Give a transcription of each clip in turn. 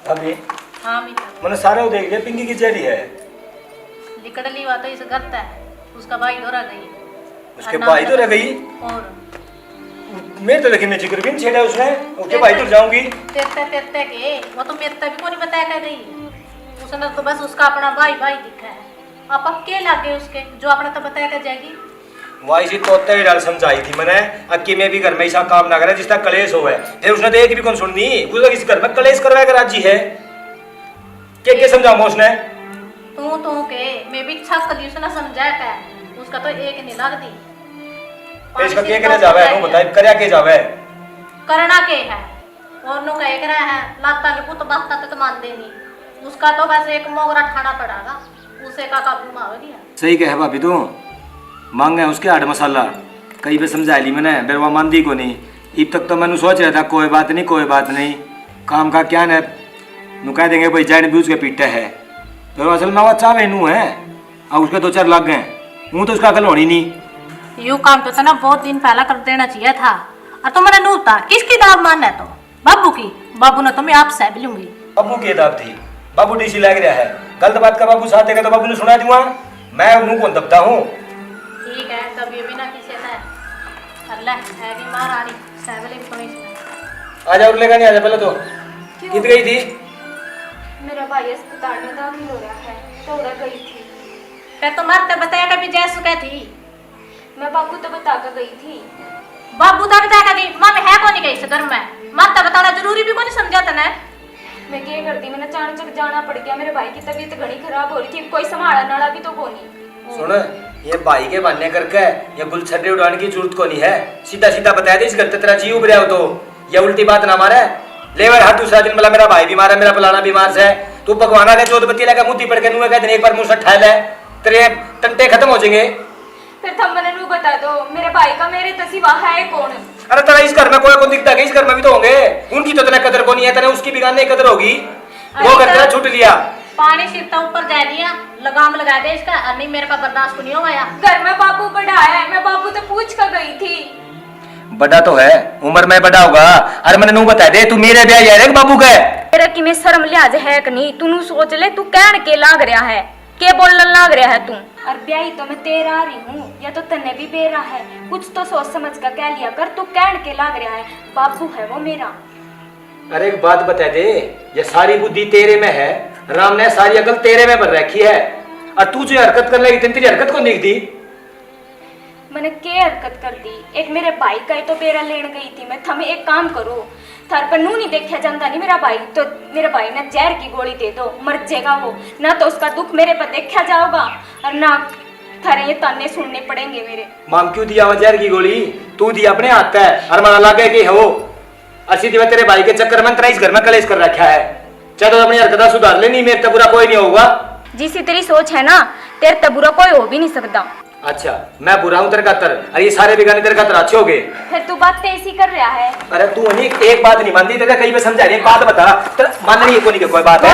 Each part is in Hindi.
अभी हाँ मित्र मैंने सारे देख लिया, पिंकी की चेहरी है। लिकड़ ली बात इसे करता है, उसका भाई तो रह गई। उसके भाई तो रह गई। और मैं तो लेकिन जिक्र भी नहीं छेड़ा उसने। उसके भाई तो जाऊंगी तेरते के वो तो मेरे भी को नहीं बताया कर गई। उसने तो बस उसका अपना भाई भाई दिखा है। आप के लागे उसके जो अपना तो बताया कर जाएगी। वाई सी तोते ही डाल समझाई थी मैंने अक्की में भी घर में ऐसा काम ना करे जिसका कलेश होवे। फिर उसने तो एक भी कौन सुननी, उसने इस घर में कलेश करवाया कर राजी है। के समझाऊंगा उसने? तू के मैं भी अच्छा कली उसने समझाया कर, उसका तो एक नहीं लग दी। फिर इसका के करे जावे नु बताई करया के जावे करना के है और नो कह के रहा है लाता के पुत बात तो मानते नहीं। उसका तो बस एक मोगरा ठाना पड़ेगा, उसे का काबू में हो गया। सही कहे भाभी तू मांगे उसके आड़ मसाला कई बार समझा ली मैंने, बेरवा मानदी को नहीं। अब तक तो मैंने सोच रहा था कोई बात नहीं काम का क्या है नु कह देंगे भाई जान बूझ के पीटे है। तो असल में वो चावे नू है और उसके 2-4 लाख गए हूँ तो उसका अकल होनी नहीं। यू काम तो ना बहुत दिन पहला कर देना चाहिए था। और तुम्हारा नू था किसकी दाव मानना है? तो बाबू की। बाबू ने तो मैं आपसे भी लूंगी। बाबू की दाव थी, बाबू डीसी लग रहा है। गलत बात का बाबू साथ देगा तो बाबू ने सुना दूंगा मैं मुंह कौन दबता हूँ। ठीक है तब ये भी ना किसी है अल्लाह है कि मार आ रही सहबले भी कोई नहीं। आजा उठ लेगा नहीं आजा पहले तो कित गई थी? मेरा भाई अस्पताल में दाखिल हो रहा है तो उड़ गई थी। फिर तो मरते बताया कभी जैसु क्या थी? मैं बाबू तो बता कर गई थी। बाबू तो बताया कभी माँ में है कौन गई से घर में मरता बताना जरूरी भी कौन समझा था ना। मैं क्या करती, मैंने अचानक जाना पड़ गया। मेरे भाई की तबीयत घनी खराब हो रही थी, कोई संभाला नाला भी तो कोनी। सुन ये भाई के बनने करके ये गुलछर्रे उड़ाने की जरूरत को नहीं है। सीधा सीधा बताया दे इस घर तेरा जी उब रहा हो तो ये उल्टी बात ना मारे। लेवर हाथ दूसरा दिन बोला मेरा भाई बीमार है मेरा फलाना बीमार से तू भगवाना के चौथ बत्ती लगा मुद्दी पड़ के नुए कहते एक बार मुंह से ठहल है तेरे टंटे खत्म हो जाएंगे। फिर थम मैंने नू बता दो मेरे भाई का मेरे तो सिवा है कौन? अरे तेरा इस घर में कोई कौन दिखता है? इस घर में भी तो होंगे, उनकी तो तेरा कदर को नहीं है, तेरे उसकी भी गाने कदर होगी। वो घर तेरा छूट लिया। पानी सिरता ऊपर जा दिया लगाम लगा दे इसका और नहीं मेरे पास बर्दाश्त को नहीं हो गया। घर में बाबू बड़ा है, मैं बाबू तो पूछ कर गई थी। बड़ा तो है उम्र में बड़ा होगा। अरे मैंने नू बता दे तू मेरे ब्याह यार बाबू का है तेरा कि मैं शर्म लिहाज है कि नहीं? तू सोच ले तू कहन के लाग रहा है के बोलने लाग रहा है तू। और ब्याही तो मैं तेरा आ रही हूँ या तो तन्ने भी बेरा है, कुछ तो सोच समझ कर कह लिया कर। तू कहन के लाग रहा है बाबू है वो मेरा। अरे एक बात बता दे ये सारी बुद्धि तेरे में है, राम ने सारी अकल तेरे में भर रखी है और तू जो हरकत कर लगी तेरी हरकत को देख दी। मैंने के हरकत कर दी? एक मेरे भाई का ही तो बेरा लेने गई थी मैं। थमे एक काम करो थार पर नू नहीं देखा जाता नहीं मेरा भाई तो मेरे भाई ने जहर की गोली दे दो मर जाएगा वो। ना तो उसका दुख मेरे पर देखा जाओगा और ना थारे ये ताने सुनने पड़ेंगे मेरे। माम क्यों दिया वो जहर की गोली? तू दिया अपने हाथ है और माना लागे कि हो अस्सी दिवस तेरे भाई के चक्कर में तेरा इस घर में कलेश कर रखा है। चलो अपनी हरकत सुधार लेनी मेरे तो बुरा कोई नहीं होगा। जिसी तेरी सोच है ना तेरे तो बुरा कोई हो भी नहीं सकता। अच्छा मैं बुरा हूँ तेरे खातर और ये सारे बिगाने तेरे खातर अच्छे हो गए। फिर तू बात तो ऐसी कर रहा है। अरे तू अनिक एक बात नहीं मानती तेरे कहीं पे समझा रही एक बात बता तेरा मान रही है कोई नहीं कोई बात है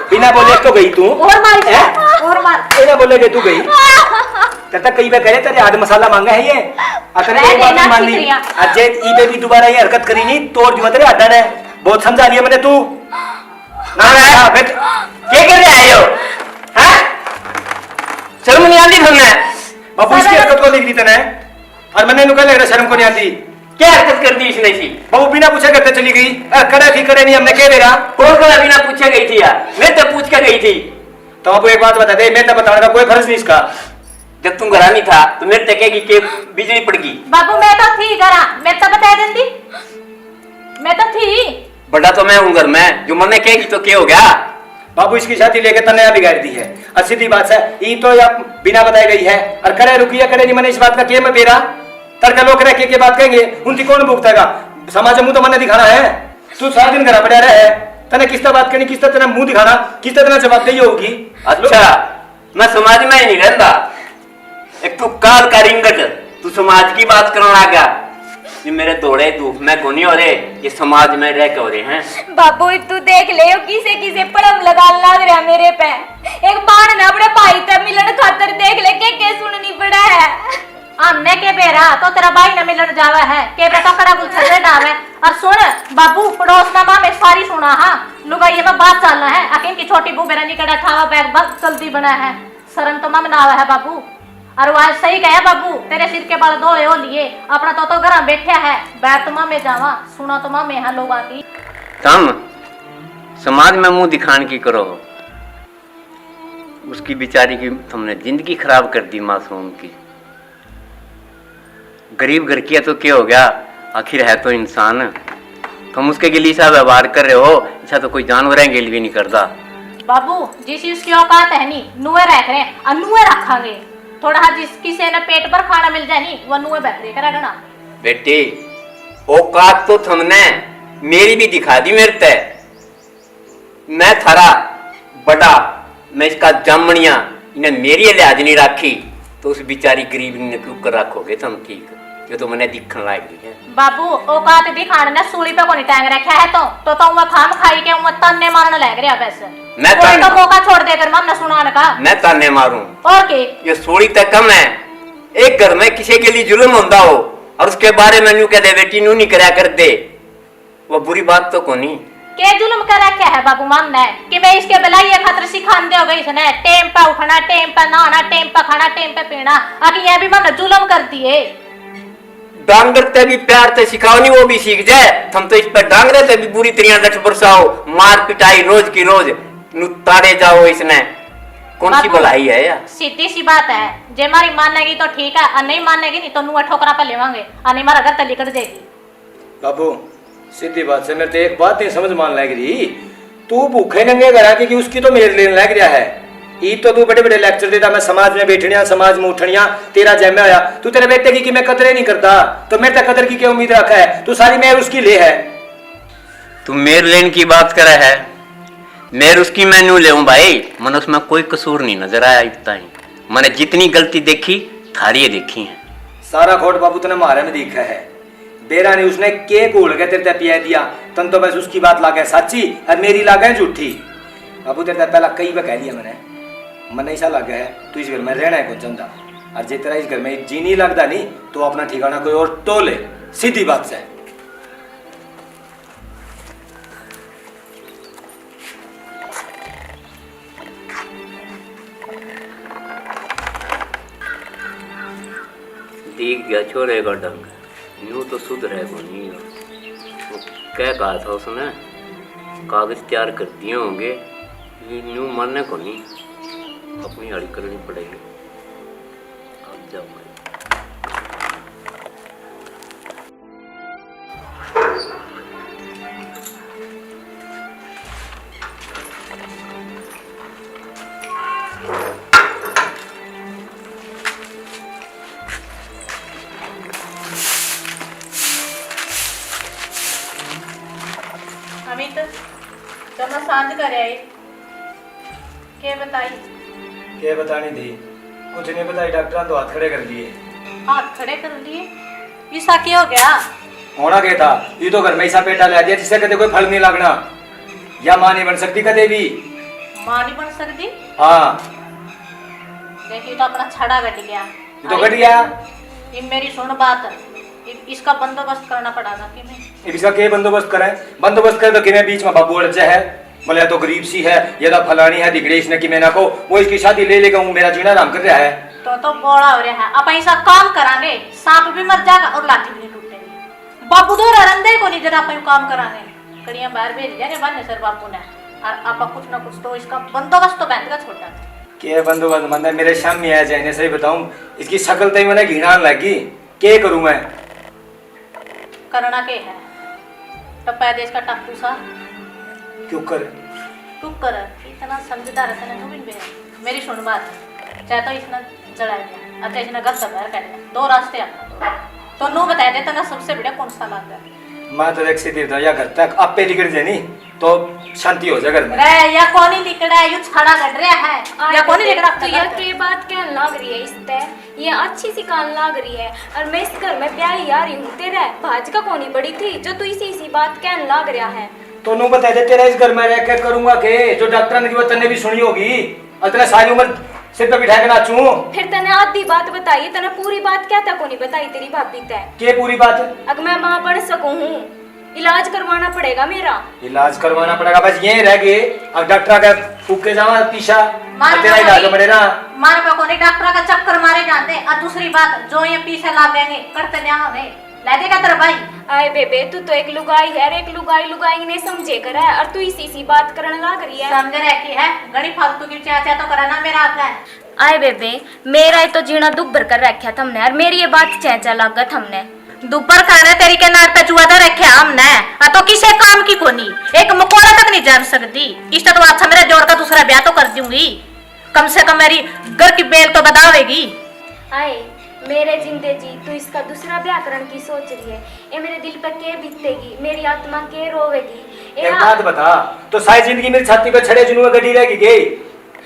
बिना बोले तो गई तू और मार बिना बोले गई तू गई तेरे कई बार कहे तेरे आद मसाला मांगा है ये अतरे एक बात नहीं मान ली अजय ई भी दोबारा ये हरकत करी नहीं तोड़ दिया तेरे आदा ने बहुत समझा लिया मैंने तू ना ना बेट क्या कर रहा है यो हैं शर्म नहीं आती तुमने बाबू इसकी हरकत को देख ली तने और मैंने नुका लग रहा शर्म को नहीं आती। क्या हरकत कर दी इसने सी? बाबू बिना पूछे करते चली गई करे थी करे नहीं हमने कह दे रहा कौन करा बिना पूछे गई थी यार? मैं तो पूछ के गई थी। तो बाबू एक बात बता दे मैं तो बताने का कोई फर्ज नहीं इसका। जब तुम घर नहीं था तो मेरे तक की बिजली पड़ गई। बाबू मैं तो थी करा मैं तो बता देती मैं तो थी। बड़ा तो मैं हूँ घर में जो मैंने कहेगी तो क्या हो गया? बाबू इसकी शादी लेके तन्ने बिगाड़ दी है और सीधी बात है ये तो या बिना बताई गई है और करे रुकिया करे नहीं मैंने इस बात का क्या मैं बेरा तड़का लोग रह के बात कहेंगे उनकी कौन भुगतेगा? समाज मुंह तो मैंने दिखाना है। तू सारा दिन घर पड़ा रहे तने किसता बात करनी किसता तेरा मुंह दिखाना किसता तेरा जवाब दे होगी। अच्छा मैं समाज में ही नहीं रहता। एक तू काल का रिंगट तू समाज की बात करना आ गया। ये मेरे दौड़े दुख में कोनी हो रहे ये समाज में रह के हो रहे हैं। बाबू तू देख ले किसे किसे पड़म लगा लग रहा मेरे पे। एक बाण ना अपने भाई तक मिलन खातर देख ले के सुननी पड़ा है। अन्ने के बेरा तो तेरा भाई न मिलन जावा है के बेटा कड़ा गुल छड़े डावे और सुन बाबू, पड़ोस में माँ में सारी सुना हाँ लुगाई में बात चलना है। अकेन की छोटी बू मेरा निकड़ा ठावा बैग बग जल्दी बना है, शर्म तो माँ में ना आवा है बाबू। और वह सही कहे बाबू, तेरे सिर के बाल धोए हो लिए, अपना तो घर बैठा है, बैठ तो माँ में जावा, सुना तो माँ में है लोग आती। तुम समाज में मुंह दिखाने की करो, उसकी बेचारी की तुमने जिंदगी खराब कर दी मासूम की। गरीब घर की है तो क्या हो गया, आखिर है तो इंसान। तुम उसके लिए ऐसा व्यवहार कर रहे हो, ऐसा तो कोई जानवर के लिए नहीं करता। बाबू जिस उसकी औकात है नहीं, नुए रख रहे हैं और नुए रखांगे। थोड़ा जिस किसी ने पेट पर खाना मिल जाए नहीं, वह नुए बैठ करेगा ना। बेटी औकात तो तुमने मेरी भी दिखा दी मेरे ते। मैं थारा बड़ा, मैं इसका जमनिया, इन्हें मेरी लिहाज नहीं रखी तो उस बेचारी गरीब ने क्यों कर रखोगे तुम? ठीक ये तो मैंने दिखने लायक है। बाबू औकात दिखाने ने सूली पे कोनी टांग रखा है तो मैं खाम खाई के मैं तन्ने मारने लग रहा वैसे। मैं कोई तो मौका छोड़ देकर मन न सुनाने का। मैं ताने मारूं और के ये सूली तक कम है। एक घर में किसी के लिए जुल्म होता हो और उसके बारे में न्यू कह दे बेटी न्यू नहीं करया कर दे, वो बुरी बात तो कोनी। के जुल्म कर रखा है बाबू मानना है कि मैं इसके बिलाई ये खतर सिखान दे हो गई इसने, टेम पे उठना, टेम पे नहाना, टेम पे खाना, टेम पे पीना। आगे ये भी मन जुल्म कर दिए। डांगर ते भी प्यार से सिखाओ नहीं, वो भी सीख जाए। तुम तो इस पर डांगरे ते भी बुरी तरह लठ बरसाओ, मार पिटाई रोज की रोज ताड़े जाओ। इसने कौन सी भलाई है यार? सीधी सी बात है, जे मारी मानेगी तो ठीक है और नहीं मानेगी नहीं तो नुआ ठोकरा पे लेवांगे और नहीं मारा घर तली कर देगी। बाबू सीधी बात से मेरे तो एक बात नहीं समझ मान लग रही, तू भूखे नंगे घर आके कि उसकी तो मेरे लेने लग रहा है। ई तो तू बड़े बड़े लेक्चर देता, मैं समाज में बैठनिया, समाज में उठनिया, तेरा जैमे आया। तू तेरे बेटे की कि मैं कदर नहीं करता, तो मेरे तक कदर की क्या उम्मीद रखा है? तू सारी मेहर उसकी ले है। तू मेर लेन की बात करे है, मेर उसकी मैं न्यू ले भाई। मन उसमें कोई कसूर नहीं नजर आया इतना ही। मैंने जितनी गलती देखी थारी देखी है। सारा खोट बाबू तूने मारे में देखा है। बेरा ने उसने के घोल के तेरे पिया दिया, तन तो बस उसकी बात लागे सच्ची और मेरी लागे झूठी। बाबू तेरे पहला कई बार कह दिया मैंने ऐसा लगा है तू इस घर में रहना है कुछ चंदा, और जिस तरह इस घर में जी नहीं लगता नहीं तो अपना ठिकाना कोई और टोले। सीधी बात से देख गया छोरे का ढंग, यूं तो शुद्ध रहे को नहीं। वो क्या कहा था उसने, कागज तैयार कर दिए होंगे, ये न्यू मानने को नहीं, अपनी हड़ी करनी पड़ेगी। अब जाओ अमित जब मैं सांझ कर आई के बताई क्या बतानी थी? कुछ नहीं बताई, डॉक्टर ने तो हाथ खड़े कर लिए। हाथ खड़े कर लिए? ऐसा क्या हो गया? होना क्या था, ये तो घर में ऐसा पेटा ले दिया जिससे कदे कोई फल नहीं लगना, या मां नहीं बन सकती कदे भी। मां नहीं बन सकती? हाँ देखिए तो अपना छड़ा कट गया। ये तो कट गया। ये मेरी सुन बात, इसका बंदोबस्त करना पड़ेगा कि मैं इसका क्या बंदोबस्त करें? बंदोबस्त करे तो कि मैं बीच में बाबू अड़ है, बोले तो गरीब सी है, ये तो फलानी है दिगड़े इसने कि मैं ना को वो इसकी शादी ले लेगा, मेरा जीना आराम कर रहा है। तो बोला हो रहा है, अब ऐसा काम करांगे सांप भी मर जाएगा और लाठी भी नहीं टूटेगी। बाबू तो रंदे को नहीं जरा अपन काम करांगे, कड़ियां बाहर भेज देंगे बन्ने सर बापू ने, और आप कुछ ना कुछ तो इसका बंदोबस्त तो बैंड का छोटा के बंदोबस्त मतलब मेरे सामने आया जाए, सही बताऊं इसकी शक्ल तो ही मैंने घृणा लगी, क्या करूं मैं? करना के है टप्पा देश का टाकू सा क्यों कर तू कर, इतना समझदार है तने भी मेरी सुन बात, चाहे तो इसने जड़ा दिया अच्छा इसने घर से बाहर कर दिया, दो रास्ते अपना तो नो बता दे तना सबसे बड़ा कौन सा लगता है? मैं तो देख सीधी या घर तक आप पे निकल जाए नहीं तो शांति हो जाए घर में। रे या कौन ही लिखड़ा है, यू छड़ा कट रहा है या कौन ही लिखड़ा तो यार के बात कहने लग रही है इस ते, ये अच्छी सी कान लग रही है, और मैं इस घर में प्यारी आ रही हूँ तेरा भाज का कोनी बड़ी थी जो तू इसी बात कहने लग रहा है। तो नो बता दे तेरा इस घर में रह के करूंगा के जो डॉक्टर ने की बात तने भी सुनी होगी, इतना सारी उम्र सिर पे बिठा के नाचूं। फिर तने आधी बात बताई, तने पूरी बात क्या था कोनी बताई तेरी भाभी ते? के पूरी बात? अगर मैं मां बन सकूं हूँ इलाज करवाना पड़ेगा मेरा। इलाज करवाना पड़ेगा, बस यही रह गए। अब डॉक्टर का फूक के जावा पीछा, तेरा इलाज पड़ेगा। मारे को नहीं डॉक्टर का चक्कर मारे जाते। और दूसरी बात, जो ये पीछे ला देंगे करते नहीं हमें ला देगा तेरा भाई। आए बेबे, तू तो एक लुगाई है, एक लुगाई नहीं समझे कर है, और तू इसी बात करने लग रही है। समझ रहे की है, गड़ी फालतू की चाचा तो कराना मेरा हाथ है। आए बेबे, मेरा ही तो जीना दुख भर कर रखा था हमने, और मेरी ये बात चैचा लागत हमने दोपहर खाने तेरी के नार पे चुआदा रखे हमने। तो किसे काम की कोनी, एक मकोड़ा तक नहीं जा सकती। इस तो अच्छा मेरा जोड़ का दूसरा ब्याह तो कर दूंगी, कम से कम मेरी घर की बेल तो बतावेगी। आए मेरे जिंदे जी, तू इसका दूसरा ब्याह करने की सोच रही है, ये मेरे दिल पे के बीतेगी, मेरी आत्मा के रोवेगी। एक बात बता, तो सारी जिंदगी मेरी छाती पे छड़े जुनून गड्डी रहेगी के?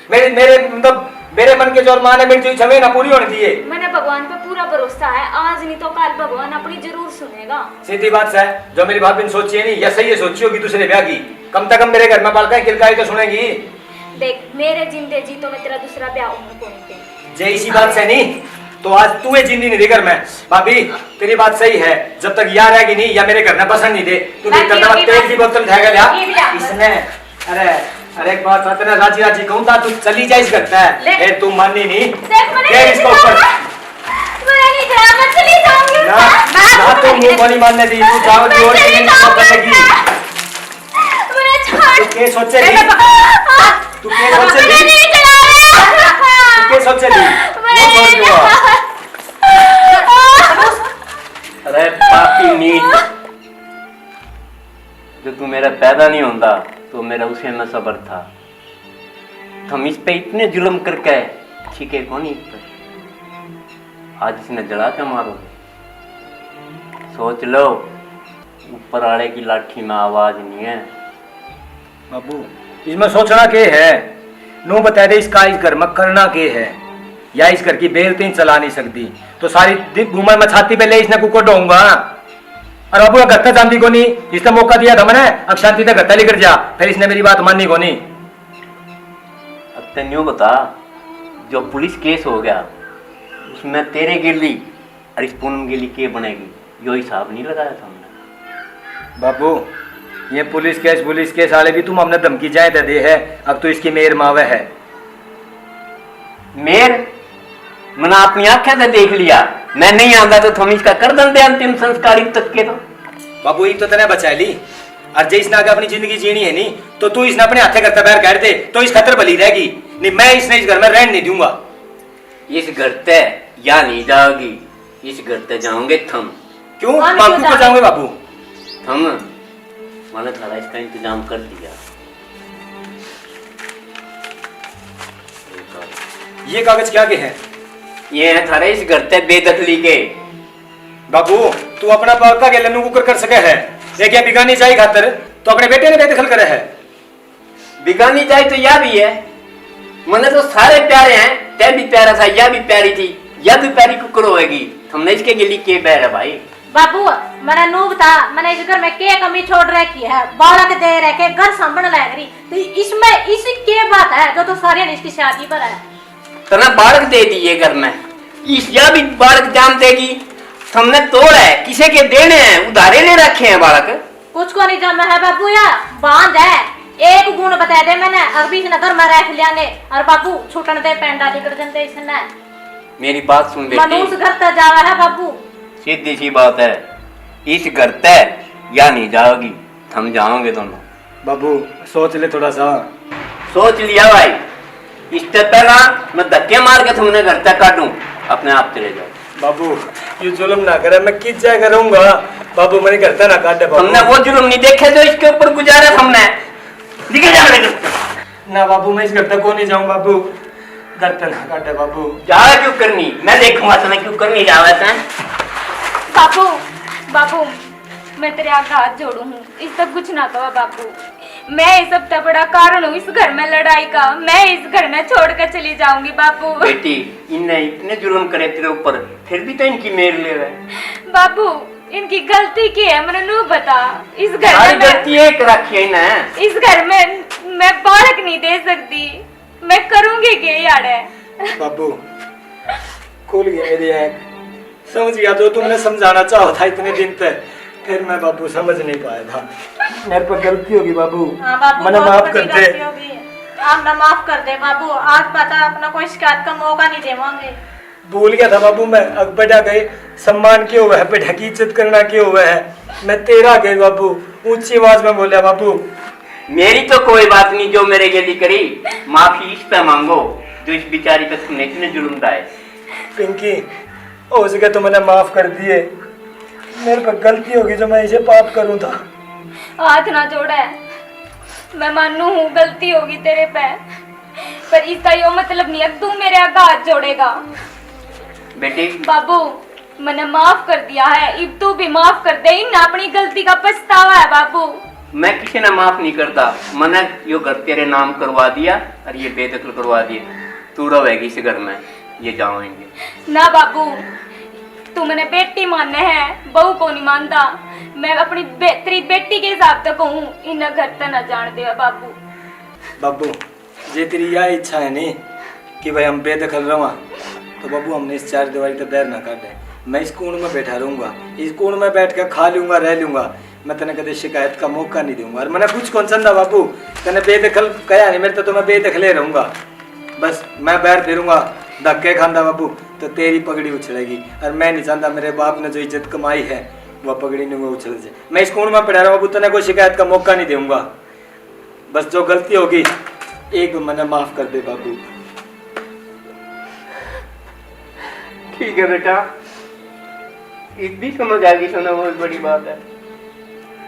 मेरे मतलब मेरे मन के जोर माने मेरी छवे ना पूरी होने दिए। मैंने भगवान पे पूरा भरोसा है, आज नहीं तो कल भगवान अपनी जरूर सुनेगा। सीधी बात है, जो मेरी भाभी ने सोची है नहीं, या सही है सोची होगी दूसरे ब्याह की, कम से कम मेरे घर में बालका किलकाई तो सुनेगी। देख मेरे जिंदे जी तो मैं तेरा दूसरा ब्याह उनको नहीं दे। जे इसी बात से नहीं तो आज तू ये जिंदगी नहीं देकर मैं। भाभी तेरी बात सही है, जब तक यार रहेगी नहीं या मेरे घर में पसंद नहीं दे, तू देख करता तेल की बोतल उठाएगा लिया इसने। अरे एक बात तेरा राजी कहूँ था, तू चली जाए इस करता है, फिर तू माननी नहीं। इसको ऊपर ना तो मुंह पानी मानने दी, तू जाओ की और करेगी। तू क्या सोचेगी, तू क्या सोचेगी, तू क्या सोचेगी, वो छोड़ दो। अरे पापी नीच, जो तू मेरा पैदा नहीं होता तो मेरा उसे में सब्र था। हम इस पे इतने जुल्म करके छिके कौन इस पे, आज इसने जला के मारो। सोच लो, ऊपर वाले की लाठी में आवाज नहीं है। बाबू इसमें सोचना के है, नो बता दे इसका इस घर में करना के है, या इस घर की बेल तो चला नहीं सकती, तो सारी उम्र में छाती पे ले इसने कुकर डोंगा। और बाबू गत्ता जानती को नहीं, इसने मौका दिया था मैंने, अब शांति तक गत्ता लेकर जा, फिर इसने मेरी बात माननी को नहीं। अब तेन यूं बता, जो पुलिस केस हो गया उसमें तेरे गिरली और इस पूनम गिरली के बनेगी, यो हिसाब नहीं लगाया था हमने। बाबू ये पुलिस केस वाले भी तुम हमने धमकी जाए दे है, अब तो इसकी मेयर मावे है। मेर मैंने अपनी आंखें से देख लिया, मैं नहीं आता तो तुम इसका कर दे अंतिम संस्कार तक के। तो बाबू एक तो तेने बचा ली, और जे इसने आगे अपनी जिंदगी जीनी है नहीं, तो तू इसने अपने हाथे करता पैर काट दे तो इस खतर भली रहेगी नहीं। मैं इसने इस घर में रहने नहीं दूंगा। इस घर ते या नहीं जाओगी, इस घर ते जाओगे थम। क्यों बापू को जाओगे? बाबू थम, मैंने थारा इसका इंतजाम कर दिया। ये कागज क्या के हैं? ये है थारे इस घर ते बेदखली के। बाबू तू अपना पाका के लन्नू कुकर कर सके है, ये क्या बिगानी चाहिए खातर तो अपने बेटे ने बेदखल करे है। बिगानी चाहिए तो यह भी है, मैंने तो सारे प्यारे हैं, तै भी प्यारा था, यह भी प्यारी थी, यह भी प्यारी कुकर होगी, हमने इसके गिली के बैर है भाई। बाबू मैंने नूब था, मैंने इस घर में के कमी छोड़ रखी है, बालक दे रखे, घर संभल लग रही, तो इसमें इसी के बात है जो तो सारी इसकी शादी पर है। तना बालक दे दिए घर में, इस यह भी बालक जान देगी, हमने तोड़ है, किसे के देने हैं, उधारे ले रखे हैं बालक। कुछ को नहीं जमा है बाबू, या बांध है, एक गुण बता दे मैंने, अभी नगर में रख लियांगे, और बाबू छूटन दे पेंडा लेकर देते इसने। मेरी बात सुन बेटी, मनुष्य घर तक जावा है बाबू, सीधी सी बात है, इस घर तय या नहीं जाओगी, हम जाओगे दोनों। बाबू सोच ले थोड़ा सा। सोच लिया भाई, इससे पहला मैं धक्के मार के तुमने घर तक काटूं, अपने आप चले जाओ। बाबू ये जुल्म ना करे, मैं किस जाए करूंगा। बाबू मैंने करता ना काटे। हमने वो जुल्म नहीं देखे जो इसके ऊपर गुजारा हमने, निकल जा मेरे घर। ना बाबू मैं इस घर तक को नहीं जाऊं। बाबू घर तक ना काटे। बाबू जा क्यों करनी, मैं देखूंगा तुम्हें क्यों करनी जावे थे। बाबू बाबू मैं तेरे आगे हाथ जोड़ू हूँ, इस तक कुछ ना कहो बाबू, मैं इस सब का बड़ा कारण हूँ इस घर में लड़ाई का, मैं इस घर में छोड़ कर चली जाऊंगी बाबू। बेटी इन्हें इतने जुल्म करे तेरे ऊपर, फिर भी तो इनकी मेर ले रहे। बाबू इनकी गलती की है, मैंने नू बता, इस घर में गलती एक रखी है इन्हें, इस घर में मैं बालक नहीं दे सकती, मैं करूंगी क्या यार है। बाबू खुल गई मेरी आँख, समझ गया जो तुमने समझाना चाहा था इतने दिन तक, फिर मैं बाबू समझ नहीं पाया था, मेरे पर गलती होगी बाबू, हाँ बाबू, मैंने बहुत माफ बड़ी कर दे। गलती होगी। आप ना माफ कर दे बाबू, आज पता अपना कोई शिकायत का मौका नहीं देवांगे। भूल गया था बाबू मैं, अब बेटा गए सम्मान क्यों हुआ है, बेटा की इज्जत करना क्यों हुआ है, मैं तेरा गए बाबू, ऊंची आवाज में बोला बाबू। मेरी तो कोई बात नहीं जो मेरे गली करी, माफी इस पे मांगो जो इस बिचारी पे तुमने इतने जुल्म ढाए। पिंकी हो सके तो मैंने माफ कर दिए, मेरे पर गलती होगी जो मैं इसे पाप करूं था। हाथ ना जोड़ा है, मैं मानू हूँ गलती होगी तेरे पे, पर इसका यो मतलब नहीं है तू मेरे आगे हाथ जोड़ेगा। बेटी बाबू मैंने माफ कर दिया है, अब तू भी माफ कर दे, इन अपनी गलती का पछतावा है बाबू। मैं किसी ने माफ नहीं करता, मैंने यो घर तेरे नाम करवा दिया और ये बेदखल करवा दिए, तू रहेगी इस घर में, ये जाओगे ना बाबू, तू मैंने बेटी माने है, बहू को नहीं मानता। मैं अपनी तेरी बेटी के हिसाब से कहूँ, इन घर तक न जान दे बाबू। बाबू जे तेरी यह इच्छा है नहीं कि भाई हम बेदखल रवा, तो बाबू हमने इस चार दीवारी तो बैर ना काटे, मैं इस कोण में बैठा रहूंगा, इस कोण में बैठ कर खा लूंगा रह लूंगा, मैं तेने कदे शिकायत का मौका नहीं दूंगा। और मैंने कुछ कौन संदा बाबू, तेने बेदखल कहा नहीं मेरे तो मैं बेदखले रहूंगा, बस मैं बैर फिरूंगा धक्के खांदा बाबू तो तेरी पगड़ी उछलेगी, और मैं नहीं चाहता मेरे बाप ने जो इज्जत कमाई है वह पगड़ी नहीं वो उछल जाए। मैं इस कोण में पड़ा रहा बाबू, तेने कोई शिकायत का मौका नहीं दूंगा, बस जो गलती होगी एक मैंने माफ कर दे बाबू। ठीक है बेटा, इतनी समझ आ गई, सुना बहुत बड़ी बात है।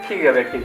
ठीक है बेटी।